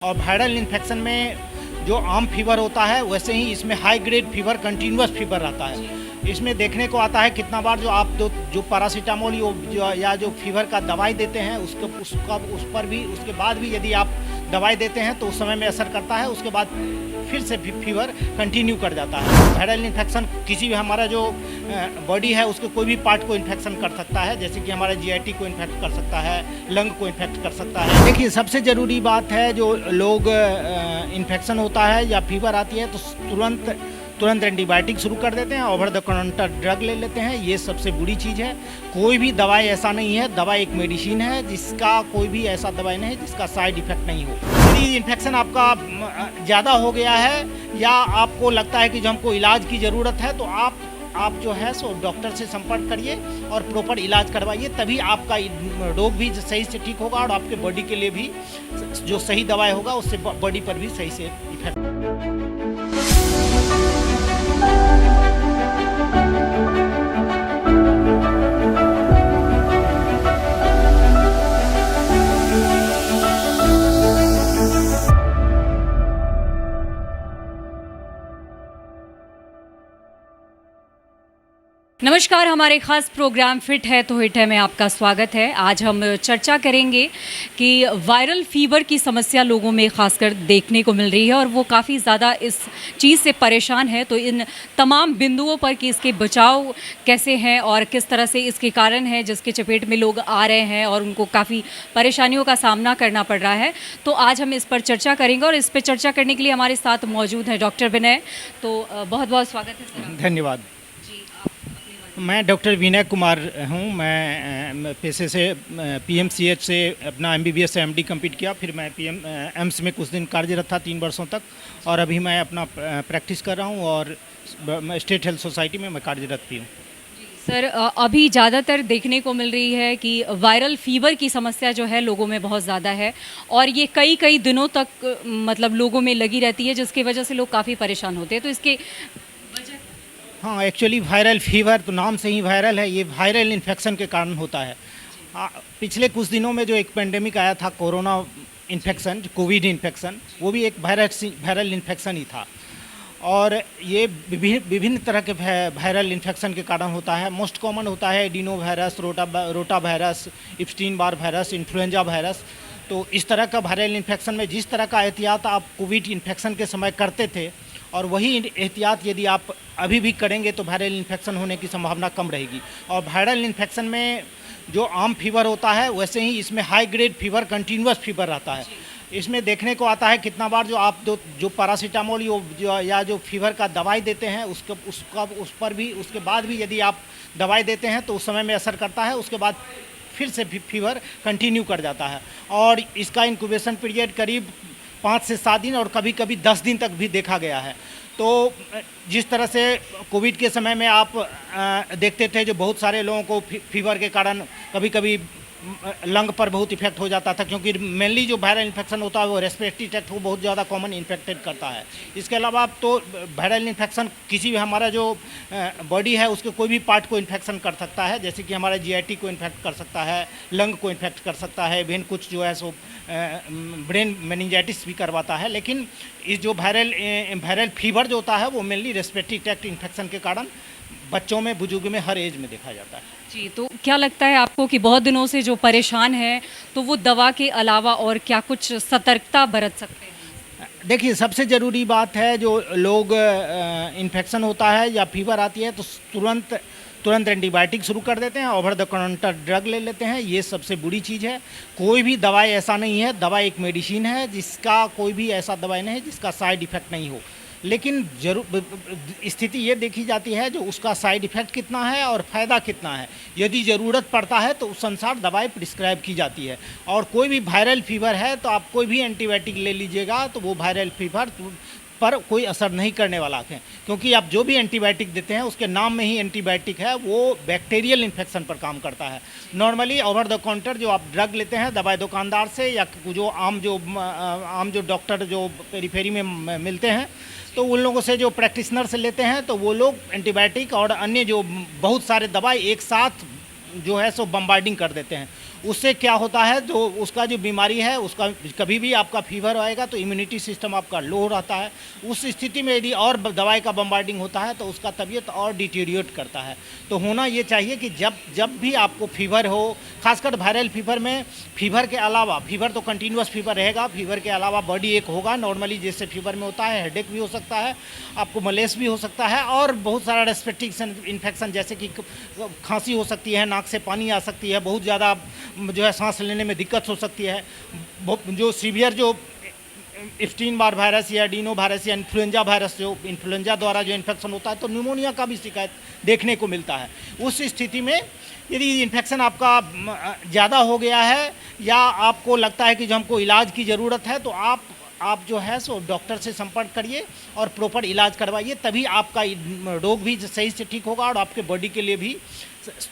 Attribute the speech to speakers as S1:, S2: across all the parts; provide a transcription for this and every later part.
S1: और viral infection में जो आम फीवर होता है वैसे ही इसमें high grade fever continuous fever रहता है। इसमें देखने को आता है कितना बार जो आप जो पैरासीटामोल या जो फीवर का दवाई देते हैं उस पर भी उसके बाद भी यदि आप दवाई देते हैं तो उस समय में असर करता है, उसके बाद फिर से फीवर कंटिन्यू कर जाता है। वायरल इन्फेक्शन किसी भी हमारा जो बॉडी है उसके कोई भी पार्ट को इन्फेक्शन कर सकता है, जैसे कि हमारे जीआईटी को इन्फेक्ट कर सकता है, लंग को इन्फेक्ट कर सकता है। देखिए, सबसे ज़रूरी बात है जो लोग इन्फेक्शन होता है या फीवर आती है तो तुरंत एंटीबायोटिक शुरू कर देते हैं, ओवर द काउंटर ड्रग ले लेते हैं। ये सबसे बुरी चीज़ है। कोई भी दवाई ऐसा नहीं है, दवाई एक मेडिसिन है जिसका कोई भी ऐसा दवाई नहीं है जिसका साइड इफेक्ट नहीं हो। यदि इन्फेक्शन आपका ज़्यादा हो गया है या आपको लगता है कि जो हमको इलाज की ज़रूरत है तो आप जो है सो डॉक्टर से संपर्क करिए और प्रॉपर इलाज करवाइए, तभी आपका रोग भी सही से ठीक होगा और आपके बॉडी के लिए भी जो सही दवाई होगा उससे बॉडी पर भी सही से इफेक्ट।
S2: नमस्कार, हमारे खास प्रोग्राम फिट है तो हिट है में आपका स्वागत है। आज हम चर्चा करेंगे कि वायरल फीवर की समस्या लोगों में खासकर देखने को मिल रही है और वो काफ़ी ज़्यादा इस चीज़ से परेशान है। तो इन तमाम बिंदुओं पर कि इसके बचाव कैसे हैं और किस तरह से इसके कारण है जिसके चपेट में लोग आ रहे हैं और उनको काफ़ी परेशानियों का सामना करना पड़ रहा है, तो आज हम इस पर चर्चा करेंगे। और इस पर चर्चा करने के लिए हमारे साथ मौजूद हैं डॉक्टर विनय। तो बहुत बहुत स्वागत है सर।
S1: धन्यवाद। मैं डॉक्टर विनय कुमार हूँ। मैं पेशे से पीएमसीएच से अपना एमबीबीएस से एमडी कंप्लीट किया, फिर मैं एम्स में कुछ दिन कार्यरत था 3 वर्षों तक, और अभी मैं अपना प्रैक्टिस कर रहा हूँ और स्टेट हेल्थ सोसाइटी में मैं कार्यरत भी हूँ।
S2: सर, अभी ज़्यादातर देखने को मिल रही है कि वायरल फीवर की समस्या जो है लोगों में बहुत ज़्यादा है और ये कई दिनों तक मतलब लोगों में लगी रहती है, जिसकी वजह से लोग काफ़ी परेशान होते हैं। तो इसके
S1: हाँ, एक्चुअली वायरल फीवर तो नाम से ही वायरल है, ये वायरल इन्फेक्शन के कारण होता है। पिछले कुछ दिनों में जो एक पेंडेमिक आया था कोरोना इन्फेक्शन, कोविड इन्फेक्शन, वो भी एक वायरल इन्फेक्शन ही था। और ये विभिन्न तरह के वायरल इन्फेक्शन के कारण होता है। मोस्ट कॉमन होता है adenovirus, rotavirus, Epstein Barr virus, influenza virus. तो इस तरह का वायरल इन्फेक्शन में जिस तरह का एहतियात आप कोविड इन्फेक्शन के समय करते थे और वही एहतियात यदि आप अभी भी करेंगे तो वायरल इन्फेक्शन होने की संभावना कम रहेगी। और वायरल इन्फेक्शन में जो आम फीवर होता है वैसे ही इसमें high grade fever continuous fever रहता है। इसमें देखने को आता है कितना बार जो आप जो पैरासीटामोल या जो फीवर का दवाई देते हैं उस पर भी उसके बाद भी यदि आप दवाई देते हैं तो उस समय में असर करता है, उसके बाद फिर से फीवर कंटिन्यू कर जाता है। और इसका इंक्यूबेशन पीरियड करीब 5 से 7 दिन और कभी कभी 10 दिन तक भी देखा गया है। तो जिस तरह से कोविड के समय में आप देखते थे जो बहुत सारे लोगों को फीवर के कारण कभी कभी लंग पर बहुत इफेक्ट हो जाता था, क्योंकि मेनली जो वायरल इन्फेक्शन होता है वो रेस्पिरेटरी ट्रैक्ट को बहुत ज़्यादा कॉमन इन्फेक्टेड करता है। इसके अलावा तो वायरल इन्फेक्शन किसी भी हमारा जो बॉडी है उसके कोई भी पार्ट को इन्फेक्शन कर सकता है, जैसे कि हमारे जीआईटी को इन्फेक्ट कर सकता है, लंग को इन्फेक्ट कर सकता है, इवन कुछ जो है सो ब्रेन मेनिंजाइटिस भी करवाता है। लेकिन इस जो वायरल फीवर जो होता है वो मेनली रेस्पिरेटरी ट्रैक्ट इन्फेक्शन के कारण बच्चों में, बुजुर्ग में, हर एज में देखा जाता है।
S2: जी, तो क्या लगता है आपको कि बहुत दिनों से जो परेशान है तो वो दवा के अलावा और क्या कुछ सतर्कता बरत सकते हैं?
S1: देखिए, सबसे ज़रूरी बात है जो लोग इन्फेक्शन होता है या फीवर आती है तो तुरंत एंटीबायोटिक शुरू कर देते हैं, ओवर द काउंटर ड्रग ले लेते हैं। ये सबसे बुरी चीज़ है। कोई भी दवाई ऐसा नहीं है, दवाई एक मेडिसिन है जिसका कोई भी ऐसा दवाई नहीं है जिसका साइड इफ़ेक्ट नहीं हो। लेकिन स्थिति ये देखी जाती है जो उसका साइड इफ़ेक्ट कितना है और फ़ायदा कितना है। यदि ज़रूरत पड़ता है तो उस अनुसार दवाई प्रिस्क्राइब की जाती है। और कोई भी वायरल फीवर है तो आप कोई भी एंटीबायोटिक ले लीजिएगा तो वो वायरल फीवर पर कोई असर नहीं करने वाला है, क्योंकि आप जो भी एंटीबायोटिक देते हैं उसके नाम में ही एंटीबायोटिक है, वो बैक्टीरियल इन्फेक्शन पर काम करता है। नॉर्मली ओवर द काउंटर जो आप ड्रग लेते हैं दवाई दुकानदार से या जो आम जो डॉक्टर जो पेरीफेरी में मिलते हैं तो उन लोगों से जो प्रैक्टिशनर से लेते हैं तो वो लोग एंटीबायोटिक और अन्य जो बहुत सारे दवाई एक साथ जो है सो बम्बार्डिंग कर देते हैं। उससे क्या होता है, जो उसका जो बीमारी है उसका कभी भी आपका फीवर आएगा तो इम्यूनिटी सिस्टम आपका लो रहता है। उस स्थिति में यदि और दवाई का बम्बार्डिंग होता है तो उसका तबीयत और डिटीरियोरेट करता है। तो होना ये चाहिए कि जब जब भी आपको फीवर हो, खासकर वायरल फीवर में, फीवर के अलावा, फीवर तो कंटिन्यूस फीवर रहेगा, फीवर के अलावा बॉडी एक होगा नॉर्मली जैसे फीवर में होता है, हेडेक भी हो सकता है, आपको मलेस भी हो सकता है और बहुत सारा रेस्पिरेटरी इन्फेक्शन जैसे कि खांसी हो सकती है, नाक से पानी आ सकती है, बहुत ज़्यादा जो है सांस लेने में दिक्कत हो सकती है। जो सीवियर जो एप्स्टीन बार वायरस या एडिनो वायरस या इन्फ्लुएंजा वायरस, जो इन्फ्लुएंजा द्वारा जो इन्फेक्शन होता है तो न्यूमोनिया का भी शिकायत देखने को मिलता है। उस स्थिति में यदि इन्फेक्शन आपका ज़्यादा हो गया है या आपको लगता है कि जो हमको इलाज की ज़रूरत है तो आप जो है सो डॉक्टर से संपर्क करिए और प्रॉपर इलाज करवाइए, तभी आपका रोग भी सही से ठीक होगा और आपके बॉडी के लिए भी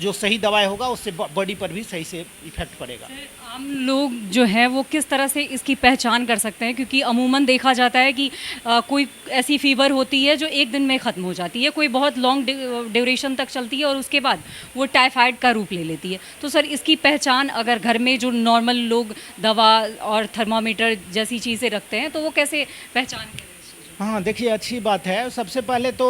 S1: जो सही दवाई होगा उससे बॉडी पर भी सही से इफेक्ट पड़ेगा।
S2: आम लोग जो है वो किस तरह से इसकी पहचान कर सकते हैं, क्योंकि अमूमन देखा जाता है कि कोई ऐसी फीवर होती है जो एक दिन में ख़त्म हो जाती है, कोई बहुत लॉन्ग ड्यूरेशन तक चलती है और उसके बाद वो टाइफाइड का रूप ले लेती है। तो सर इसकी पहचान अगर घर में जो नॉर्मल लोग दवा और थर्मामीटर जैसी चीज़ें रखते हैं तो वो कैसे पहचान करें?
S1: हाँ, देखिए अच्छी बात है। सबसे पहले तो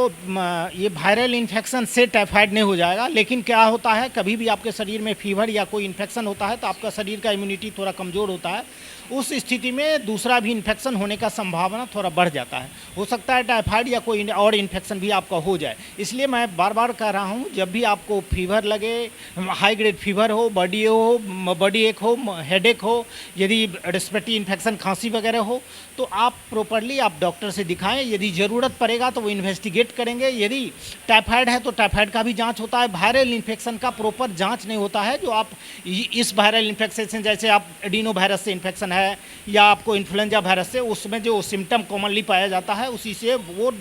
S1: ये वायरल इन्फेक्शन से टाइफाइड नहीं हो जाएगा, लेकिन क्या होता है कभी भी आपके शरीर में फीवर या कोई इन्फेक्शन होता है तो आपका शरीर का इम्यूनिटी थोड़ा कमज़ोर होता है। उस स्थिति में दूसरा भी इन्फेक्शन होने का संभावना थोड़ा बढ़ जाता है। हो सकता है टाइफाइड या कोई और इन्फेक्शन भी आपका हो जाए। इसलिए मैं बार बार कह रहा हूँ, जब भी आपको फीवर लगे, हाई ग्रेड फीवर हो, बॉडी एक हो, हेडेक हो, यदि रेस्पिरेटरी इन्फेक्शन खांसी वगैरह हो तो आप प्रॉपरली आप डॉक्टर से दिखाएं। यदि ज़रूरत पड़ेगा तो वो इन्वेस्टिगेट करेंगे। यदि टाइफाइड है तो टाइफाइड का भी जांच होता है। वायरल इन्फेक्शन का प्रॉपर जांच नहीं होता है। जो आप इस वायरल इन्फेक्शन से, जैसे आप एडिनो वायरस से इन्फेक्शन है या आपको इन्फ्लुएंजा वायरस से, उसमें जो सिम्टम कॉमनली पाया जाता है उसी से वो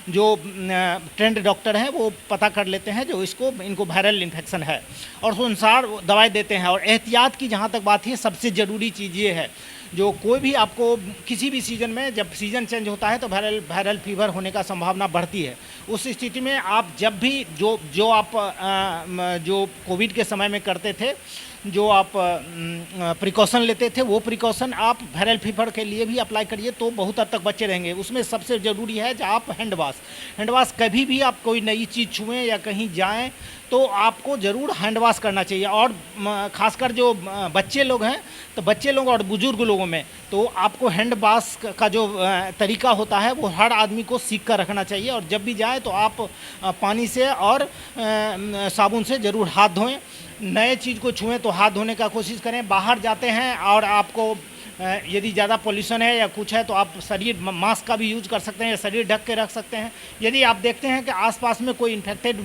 S1: जो ट्रेंड डॉक्टर हैं वो पता कर लेते हैं जो इनको वायरल इन्फेक्शन है और उस अनुसार दवाई देते हैं। और एहतियात की जहाँ तक बात है, सबसे ज़रूरी चीज़ ये है, जो कोई भी आपको किसी भी सीज़न में, जब सीज़न चेंज होता है तो वायरल फीवर होने का संभावना बढ़ती है। उस स्थिति में आप जब भी जो आप जो कोविड के समय में करते थे, जो आप प्रिकॉशन लेते थे, वो प्रिकॉशन आप वायरल फीवर के लिए भी अप्लाई करिए तो बहुत हद तक बचे रहेंगे। उसमें सबसे ज़रूरी है जो आप हैंड वाश कभी भी आप कोई नई चीज़ छुएं या कहीं जाएं तो आपको ज़रूर हैंड वाश करना चाहिए। और ख़ासकर जो बच्चे लोग हैं तो बच्चे लोग और बुज़ुर्ग लोगों में तो आपको हैंड वाश का जो तरीका होता है वो हर आदमी को सीख कर रखना चाहिए। और जब भी जाए तो आप पानी से और साबुन से ज़रूर हाथ धोएं। नए चीज़ को छुएं तो हाथ धोने का कोशिश करें। बाहर जाते हैं और आपको यदि ज़्यादा पोल्यूशन है या कुछ है तो आप मास्क का भी यूज कर सकते हैं या शरीर ढक के रख सकते हैं। यदि आप देखते हैं कि आसपास में कोई इन्फेक्टेड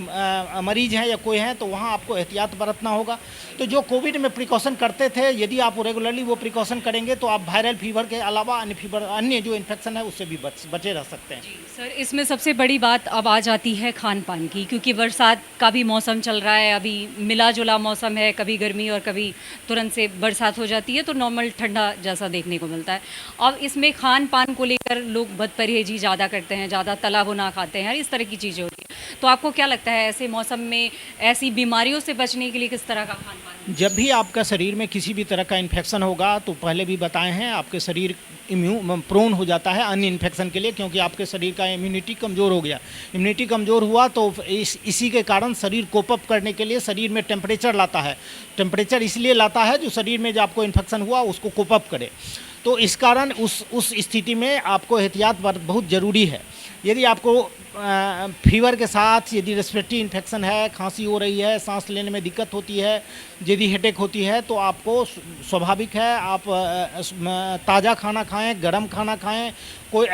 S1: मरीज है या कोई है तो वहाँ आपको एहतियात बरतना होगा। तो जो कोविड में प्रिकॉशन करते थे, यदि आप रेगुलरली वो प्रिकॉशन करेंगे तो आप वायरल फीवर के अलावा अन्य जो इन्फेक्शन है उससे भी बचे रह सकते हैं।
S2: सर इसमें सबसे बड़ी बात अब आ जाती है खान पान की, क्योंकि बरसात का भी मौसम चल रहा है, अभी मिला जुला मौसम है, कभी गर्मी और कभी तुरंत से बरसात हो जाती है तो नॉर्मल ठंडा जैसा देखने को मिलता है। अब इसमें खान पान को लेकर लोग बदपरहेजी ज़्यादा करते हैं, ज़्यादा तला भुना खाते हैं, इस तरह की चीज़ें होती हैं। तो आपको क्या लगता है ऐसे मौसम में ऐसी बीमारियों से बचने के लिए किस तरह का खान पान?
S1: जब भी आपका शरीर में किसी भी तरह का इन्फेक्शन होगा तो पहले भी बताए हैं आपके शरीर प्रोन हो जाता है अन्य इन्फेक्शन के लिए, क्योंकि आपके शरीर का इम्यूनिटी कमज़ोर हो गया। इम्यूनिटी कमज़ोर हुआ तो इसी के कारण शरीर कोप अप करने के लिए शरीर में टेम्परेचर लाता है। टेम्परेचर इसलिए लाता है जो शरीर में जो आपको इन्फेक्शन हुआ उसको कोप अप करे। तो इस कारण उस स्थिति में आपको एहतियात बहुत ज़रूरी है। यदि आपको फीवर के साथ यदि रेस्पिरेटरी इन्फेक्शन है, खांसी हो रही है, सांस लेने में दिक्कत होती है, यदि हेडेक होती है तो आपको स्वाभाविक है आप ताज़ा खाना खाएं, गर्म खाना खाएं। कोई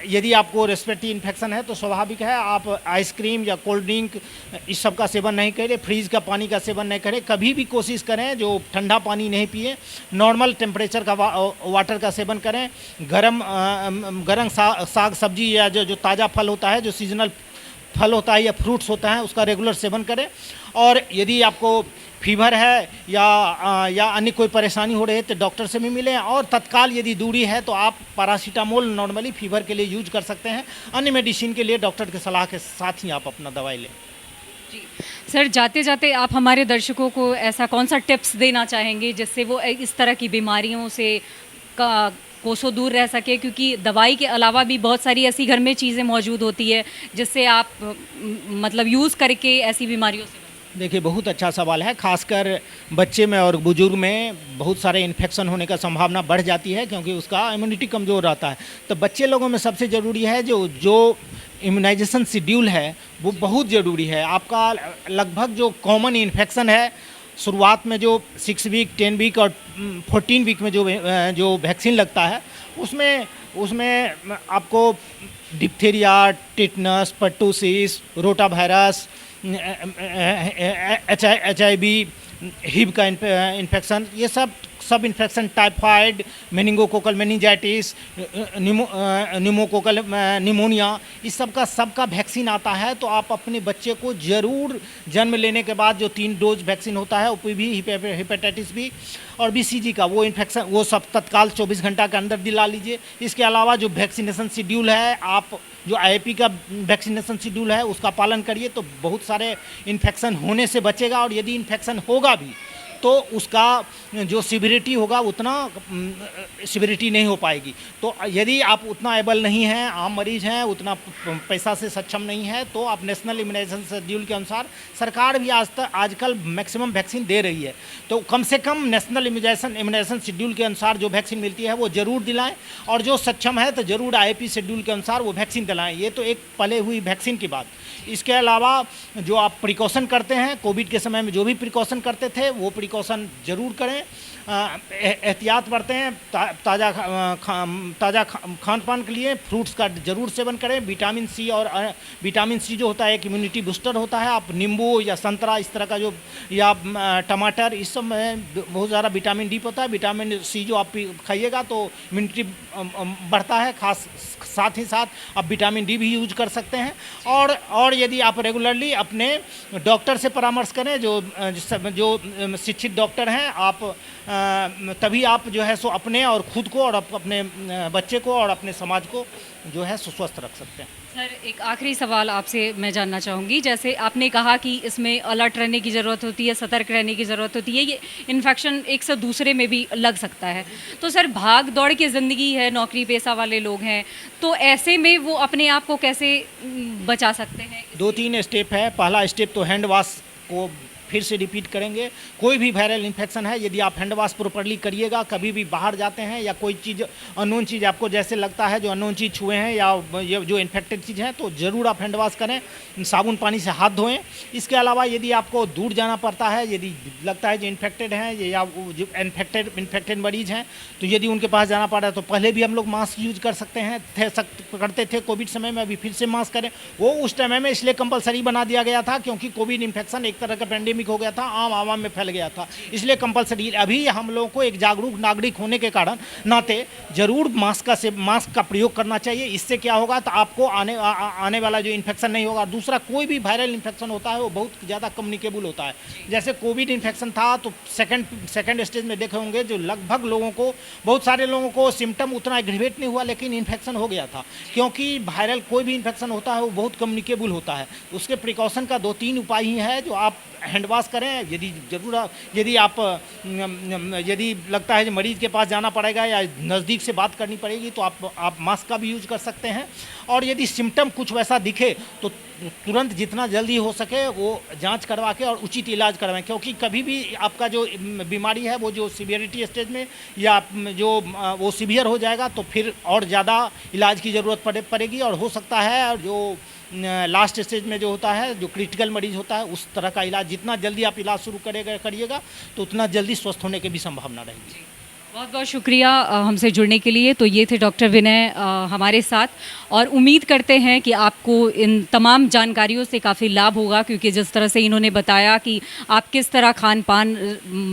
S1: यदि आपको रेस्पिरेटरी इन्फेक्शन है तो स्वाभाविक है आप आइसक्रीम या कोल्ड ड्रिंक इस सब का सेवन नहीं करें, फ्रीज का पानी का सेवन नहीं करें। कभी भी कोशिश करें जो ठंडा पानी नहीं पिए, नॉर्मल टेम्परेचर का वाटर का सेवन करें। गरम साग सब्जी या जो ताज़ा फल होता है, जो सीजनल फल होता है या फ्रूट्स होता है, उसका रेगुलर सेवन करें। और यदि आपको फीवर है या अन्य कोई परेशानी हो रही है तो डॉक्टर से भी मिलें। और तत्काल यदि दूरी है तो आप पैरासीटामोल नॉर्मली फीवर के लिए यूज कर सकते हैं। अन्य मेडिसिन के लिए डॉक्टर की सलाह के साथ ही आप अपना दवाई लें।
S2: जी सर जाते जाते आप हमारे दर्शकों को ऐसा कौन सा टिप्स देना चाहेंगे जिससे वो इस तरह की बीमारियों से का कोसों दूर रह सके, क्योंकि दवाई के अलावा भी बहुत सारी ऐसी घर में चीज़ें मौजूद होती है जिससे आप मतलब यूज़ करके ऐसी बीमारियों से
S1: देखिए, बहुत अच्छा सवाल है। खासकर बच्चे में और बुजुर्ग में बहुत सारे इन्फेक्शन होने का संभावना बढ़ जाती है, क्योंकि उसका इम्यूनिटी कमज़ोर रहता है। तो बच्चे लोगों में सबसे ज़रूरी है जो इम्यूनाइजेशन शेड्यूल है वो बहुत ज़रूरी है। आपका लगभग जो कॉमन इन्फेक्शन है, शुरुआत में जो 6 वीक, 10 वीक और 14 वीक में जो वैक्सीन लगता है, उसमें आपको diphtheria, tetanus, pertussis, rotavirus, HIV, हिब का इन्फेक्शन, ये सब infection, typhoid, meningococcal meningitis, pneumococcal pneumonia, इस सबका वैक्सीन आता है। तो आप अपने बच्चे को ज़रूर जन्म लेने के बाद जो 3 डोज वैक्सीन होता है, OPV, हेपेटाइटिस बी और BCG का, वो इन्फेक्शन वो सब तत्काल 24 घंटा के अंदर दिला लीजिए। इसके अलावा जो वैक्सीनेशन शेड्यूल है, आप जो IAP का वैक्सीनेशन शेड्यूल है उसका पालन करिए, तो बहुत सारे इन्फेक्शन होने से बचेगा। और यदि इन्फेक्शन होगा भी तो उसका जो सिविरिटी होगा उतना सिविरिटी नहीं हो पाएगी। तो यदि आप उतना एबल नहीं हैं, आम मरीज हैं, उतना पैसा से सक्षम नहीं है, तो आप नेशनल इम्यूनाइजेशन शेड्यूल के अनुसार, सरकार भी आजकल मैक्सिमम वैक्सीन दे रही है, तो कम से कम नेशनल इम्यूनाइजेशन शेड्यूल के अनुसार जो वैक्सीन मिलती है वो ज़रूर दिलाएं। और जो सक्षम है तो ज़रूर IAP शेड्यूल के अनुसार वो वैक्सीन दिलाएं। ये तो एक पले हुई वैक्सीन की बात। इसके अलावा जो आप प्रिकॉशन करते हैं, कोविड के समय में जो भी प्रिकॉशन करते थे वो प्रिकॉशन ज़रूर करें, एहतियात बरतें, ताज़ा खान पान के लिए फ्रूट्स का ज़रूर सेवन करें। विटामिन सी जो होता है एक इम्यूनिटी बूस्टर होता है। आप नींबू या संतरा इस तरह का जो, या टमाटर, इस सब में बहुत ज़्यादा विटामिन D होता है। विटामिन C जो आप खाइएगा तो इम्यूनिटी बढ़ता है। साथ ही साथ आप विटामिन D भी यूज कर सकते हैं। और यदि आप रेगुलरली अपने डॉक्टर से परामर्श करें, जो शिक्षित डॉक्टर हैं, आप तभी आप जो है सो अपने और खुद को और अपने बच्चे को और अपने समाज को जो है सो स्वस्थ रख सकते हैं।
S2: सर एक आखिरी सवाल आपसे मैं जानना चाहूँगी, जैसे आपने कहा कि इसमें अलर्ट रहने की ज़रूरत होती है, सतर्क रहने की ज़रूरत होती है, ये इन्फेक्शन एक से दूसरे में भी लग सकता है। तो सर भाग दौड़ की ज़िंदगी है, नौकरी पेशा वाले लोग हैं, तो ऐसे में वो अपने आप को कैसे बचा सकते हैं?
S1: 2-3 स्टेप है। पहला स्टेप तो हैंड वॉश को फिर से रिपीट करेंगे। कोई भी वायरल इन्फेक्शन है, यदि आप हैंड वॉश प्रॉपर्ली करिएगा, कभी भी बाहर जाते हैं या कोई चीज़ अननोन चीज़ आपको जैसे लगता है जो अननोन चीज़ छुए हैं या ये जो इन्फेक्टेड चीज़ है, तो ज़रूर आप हैंड वॉश करें, साबुन पानी से हाथ धोएं। इसके अलावा यदि आपको दूर जाना पड़ता है, यदि लगता है जो इन्फेक्टेड हैं या जो इन्फेक्टेड मरीज़ हैं, तो यदि उनके पास जाना पड़ा है तो पहले भी हम लोग मास्क यूज कर सकते हैं, करते थे कोविड समय में, अभी फिर से मास्क करें। वो उस टाइम में इसलिए कंपलसरी बना दिया गया था क्योंकि कोविड इन्फेक्शन एक तरह का पेंडेमिक हो गया था, आम आवाम में फैल गया था, इसलिए कंपलसरी। अभी हम लोगों को एक जागरूक नागरिक होने के कारण नाते जरूर मास्क का प्रयोग करना चाहिए। इससे क्या होगा, तो आपको आने वाला जो इन्फेक्शन नहीं होगा। दूसरा, कोई भी वायरल इन्फेक्शन होता है वो बहुत ज़्यादा कम्युनिकेबल होता है। जैसे कोविड इन्फेक्शन था तो सेकेंड स्टेज में देखे होंगे जो लगभग लोगों को, बहुत सारे लोगों को सिम्टम उतना एग्रीवेट नहीं हुआ, लेकिन इन्फेक्शन हो गया था, क्योंकि वायरल कोई भी इन्फेक्शन होता है वो बहुत कम्युनिकेबल होता है। उसके प्रिकॉशन का 2-3 उपाय ही है जो आप हैंड वॉश करें। यदि लगता है कि मरीज के पास जाना पड़ेगा या नज़दीक से बात करनी पड़ेगी तो आप मास्क का भी यूज कर सकते हैं। और यदि सिम्टम कुछ वैसा दिखे तो तुरंत जितना जल्दी हो सके वो जांच करवा के और उचित इलाज करवाएं, क्योंकि कभी भी आपका जो बीमारी है वो जो सीवियरिटी स्टेज में या जो वो सीवियर हो जाएगा तो फिर और ज़्यादा इलाज की ज़रूरत पड़ेगी। और हो सकता है जो लास्ट स्टेज में जो होता है, जो क्रिटिकल मरीज होता है, उस तरह का इलाज जितना जल्दी आप इलाज शुरू करिएगा तो उतना जल्दी स्वस्थ होने की भी संभावना रहेगी।
S2: बहुत बहुत शुक्रिया हमसे जुड़ने के लिए। तो ये थे डॉक्टर विनय हमारे साथ, और उम्मीद करते हैं कि आपको इन तमाम जानकारियों से काफ़ी लाभ होगा, क्योंकि जिस तरह से इन्होंने बताया कि आप किस तरह खान पान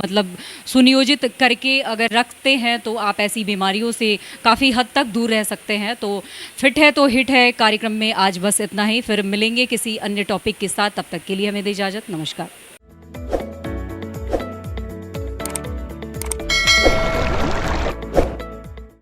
S2: मतलब सुनियोजित करके अगर रखते हैं तो आप ऐसी बीमारियों से काफ़ी हद तक दूर रह सकते हैं। तो फिट है तो हिट है कार्यक्रम में आज बस इतना ही, फिर मिलेंगे किसी अन्य टॉपिक के साथ। तब तक के लिए हमें दे इजाज़त, नमस्कार।